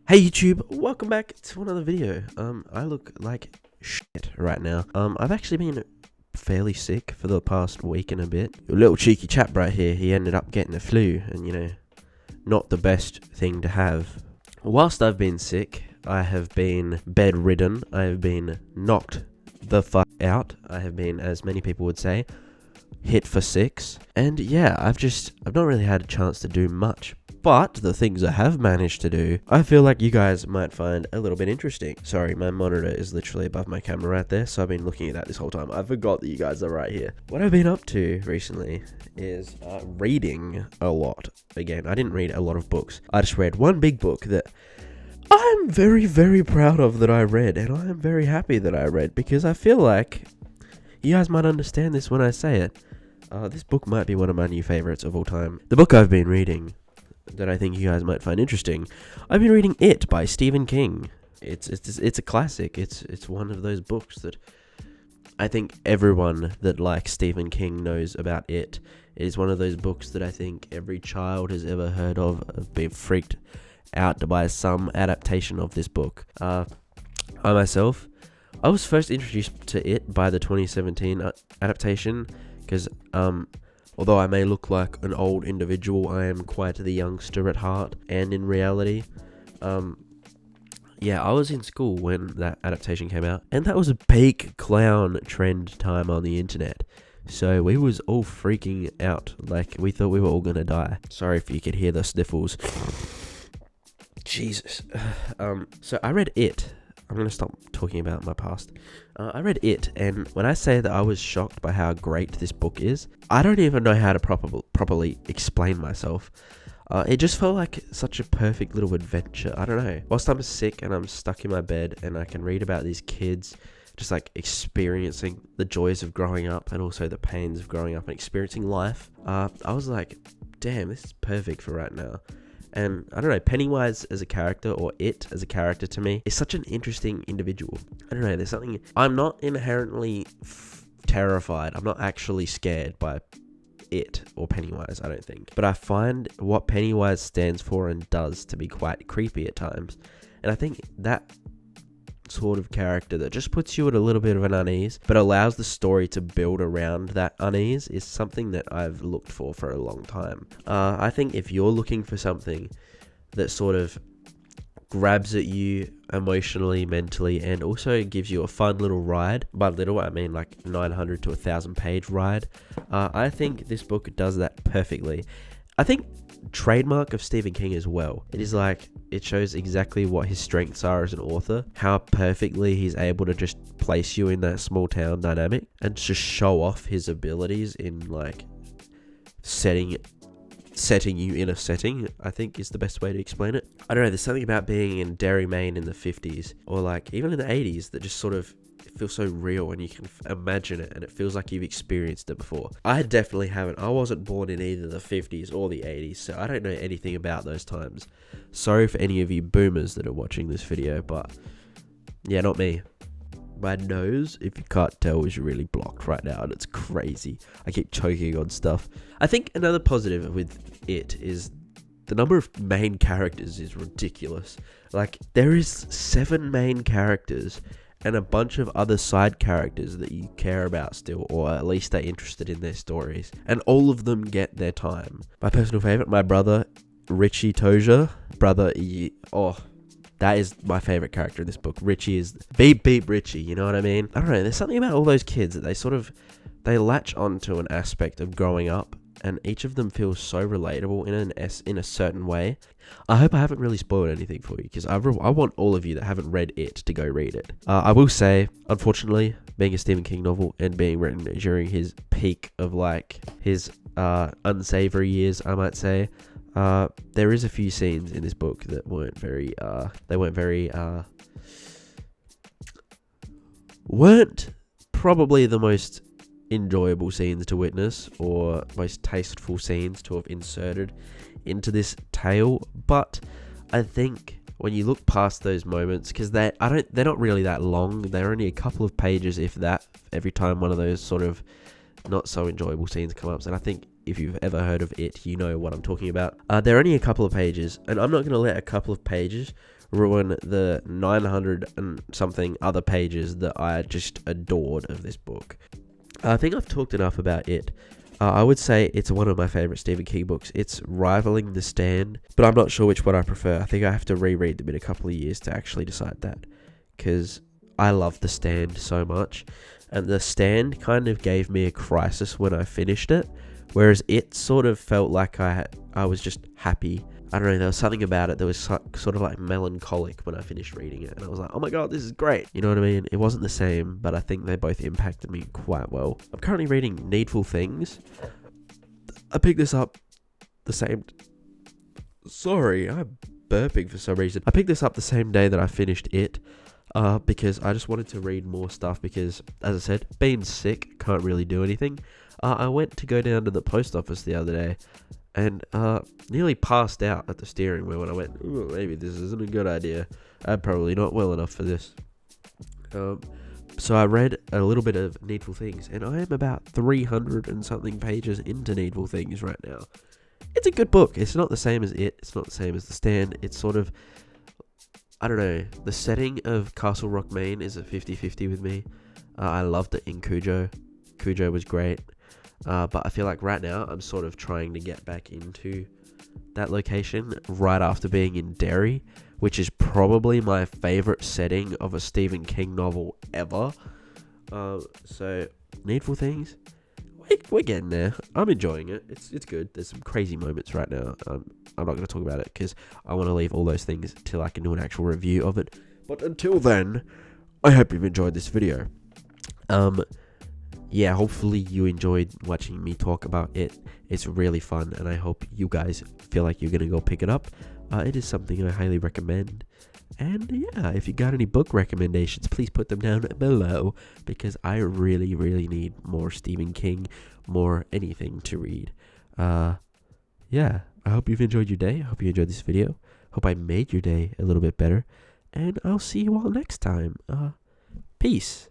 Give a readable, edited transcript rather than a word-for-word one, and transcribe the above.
Hey YouTube, welcome back to another video. I look like shit right now. I've actually been fairly sick for the past week and a bit. Your little cheeky chap right here, he ended up getting a flu, and not the best thing to have. Whilst I've been sick, I have been bedridden, I have been knocked the fuck out, I have been, as many people would say, hit for six, and yeah, I've not really had a chance to do much. But the things I have managed to do, I feel like you guys might find a little bit interesting. Sorry, my monitor is literally above my camera right there, so I've been looking at that this whole time. I forgot that you guys are right here. What I've been up to recently is reading a lot. Again, I didn't read a lot of books. I just read one big book that I'm very, very proud of that I read, and I am very happy that I read, because I feel like you guys might understand this when I say it. This book might be one of my new favorites of all time. The book I've been reading that I think you guys might find interesting. I've been reading It by Stephen King. It's a classic. It's one of those books that I think everyone that likes Stephen King knows about It. It is one of those books that I think every child has ever heard of, been freaked out by some adaptation of this book. I myself, I was first introduced to It by the 2017 adaptation, because although I may look like an old individual, I am quite the youngster at heart and in reality. Yeah, I was in school when that adaptation came out, and that was a peak clown trend time on the internet. So we was all freaking out, like we thought we were all gonna die. Sorry if you could hear the sniffles. Jesus. So I read It. I'm going to stop talking about my past. I read It, and when I say that I was shocked by how great this book is, I don't even know how to properly explain myself. It just felt like such a perfect little adventure. I don't know. Whilst I'm sick and I'm stuck in my bed and I can read about these kids just like experiencing the joys of growing up and also the pains of growing up and experiencing life, I was like, damn, this is perfect for right now. And I don't know, Pennywise as a character, or It as a character to me, is such an interesting individual. I don't know, there's something, I'm not inherently terrified. I'm not actually scared by It or Pennywise, I don't think. But I find what Pennywise stands for and does to be quite creepy at times. And I think that sort of character that just puts you at a little bit of an unease, but allows the story to build around that unease, is something that I've looked for a long time. I think if you're looking for something that sort of grabs at you emotionally, mentally, and also gives you a fun little ride, by little I mean like 900 to 1,000 page ride, I think this book does that perfectly. I think trademark of Stephen King as well. It is like, it shows exactly what his strengths are as an author, how perfectly he's able to just place you in that small town dynamic and just show off his abilities in like setting you in a setting, I think is the best way to explain it. I don't know, there's something about being in Derry, Maine in the 50s, or like even in the 80s, that just sort of feels so real, and you can imagine it, and it feels like you've experienced it before. I definitely haven't. I wasn't born in either the 50s or the 80s, so I don't know anything about those times. Sorry for any of you boomers that are watching this video, but yeah, not me. My nose, if you can't tell, is really blocked right now, and it's crazy. I keep choking on stuff. I think another positive with It is the number of main characters is ridiculous. Like, there is 7 main characters and a bunch of other side characters that you care about still, or at least are interested in their stories. And all of them get their time. My personal favourite, my brother, Richie Tozier. That is my favourite character in this book. Richie is beep Richie, you know what I mean? I don't know, there's something about all those kids that they latch onto an aspect of growing up, and each of them feels so relatable in a certain way. I hope I haven't really spoiled anything for you, because I want all of you that haven't read It to go read it. I will say, unfortunately, being a Stephen King novel and being written during his peak of like his unsavory years, I might say, there is a few scenes in this book that weren't probably the most enjoyable scenes to witness, or most tasteful scenes to have inserted into this tale. But I think when you look past those moments, because they're not really that long, they're only a couple of pages, if that, every time one of those sort of not so enjoyable scenes come up. And I think if you've ever heard of It, you know what I'm talking about. They're only a couple of pages, and I'm not going to let a couple of pages ruin the 900 and something other pages that I just adored of this book. I think I've talked enough about It. I would say it's one of my favourite Stephen King books. It's rivaling The Stand, but I'm not sure which one I prefer. I think I have to reread them in a couple of years to actually decide that, because I love The Stand so much, and The Stand kind of gave me a crisis when I finished it, whereas It sort of felt like I was just happy. I don't know, there was something about it that was sort of like melancholic when I finished reading it, and I was like, oh my god, this is great. You know what I mean? It wasn't the same, but I think they both impacted me quite well. I'm currently reading Needful Things. I picked this up the same... Sorry, I'm burping for some reason. I picked this up the same day that I finished It, because I just wanted to read more stuff because, as I said, being sick, can't really do anything. I went to go down to the post office the other day, and nearly passed out at the steering wheel when I went, ooh, maybe this isn't a good idea. I'm probably not well enough for this. So I read a little bit of Needful Things, and I am about 300 and something pages into Needful Things right now. It's a good book. It's not the same as It. It's not the same as The Stand. It's sort of, I don't know, the setting of Castle Rock, Maine is a 50-50 with me. I loved it in Cujo. Cujo was great. But I feel like right now I'm sort of trying to get back into that location right after being in Derry, which is probably my favourite setting of a Stephen King novel ever. So Needful Things, we're getting there. I'm enjoying it. It's good. There's some crazy moments right now. I'm not going to talk about it because I want to leave all those things till I can do an actual review of it. But until then, I hope you've enjoyed this video. Yeah, hopefully you enjoyed watching me talk about It. It's really fun, and I hope you guys feel like you're going to go pick it up. It is something I highly recommend. And yeah, if you got any book recommendations, please put them down below, because I really, really need more Stephen King, more anything to read. Yeah, I hope you've enjoyed your day. I hope you enjoyed this video. Hope I made your day a little bit better. And I'll see you all next time. Peace.